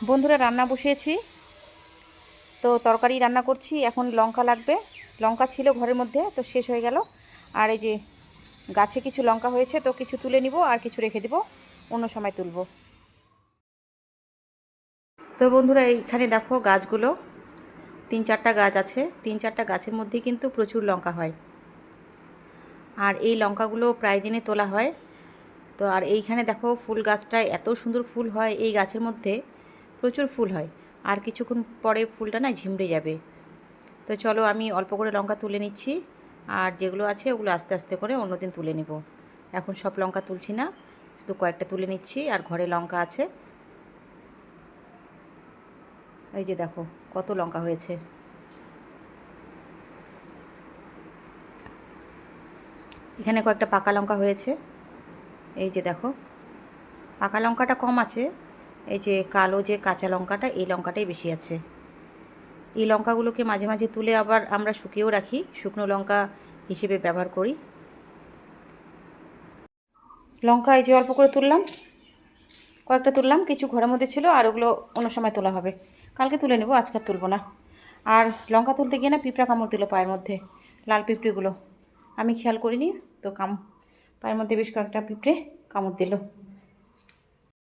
বন্ধুরা, রান্না বসিয়েছি। তো তরকারি রান্না করছি। এখন লঙ্কা লাগবে। লঙ্কা ছিল ঘরের মধ্যে, তো শেষ হয়ে গেল। আর এই যে গাছে কিছু লঙ্কা হয়েছে, তো কিছু তুলে নিব আর কিছু রেখে দিব, অন্য সময় তুলব। তো বন্ধুরা, এইখানে দেখো গাছগুলো, 3-4টা গাছ আছে। 3-4টা গাছের মধ্যে কিন্তু প্রচুর লঙ্কা হয়। আর এই লঙ্কাগুলো প্রায় দিনে তোলা হয়। তো আর এইখানে দেখো ফুল গাছটায় এত সুন্দর ফুল হয়, এই গাছের মধ্যে প্রচুর ফুল হয়। আর কিছুক্ষণ পরে ফুলটা না ঝিমড়ে যাবে। তো চলো, আমি অল্প করে লঙ্কা তুলে নিচ্ছি, আর যেগুলো আছে ওগুলো আস্তে আস্তে করে অন্যদিন তুলে নেব। এখন সব লঙ্কা তুলছি না, শুধু কয়েকটা তুলে নিচ্ছি। আর ঘরে লঙ্কা আছে, এই যে দেখো কত লঙ্কা হয়েছে। এখানে কয়েকটা পাকা লঙ্কা হয়েছে, এই যে দেখো। পাকা লঙ্কাটা কম আছে, এই যে কালো যে কাঁচা লঙ্কাটা, এই লঙ্কাটাই বেশি আছে। এই লঙ্কাগুলোকে মাঝে মাঝে তুলে আবার আমরা শুকিয়েও রাখি, শুকনো লঙ্কা হিসেবে ব্যবহার করি। লঙ্কা এই যে অল্প করে তুললাম, কয়েকটা তুললাম, কিছু ঘরের মধ্যে ছিল, আর ওগুলো অন্য সময় তোলা হবে। কালকে তুলে নেব, আজকে আর তুলব না। আর লঙ্কা তুলতে গিয়ে না পিঁপড়া কামড় দিল পায়ের মধ্যে, লাল পিঁপড়েগুলো। আমি খেয়াল করিনি, তো পায়ের মধ্যে বেশ কয়েকটা পিঁপড়ে কামড় দিল।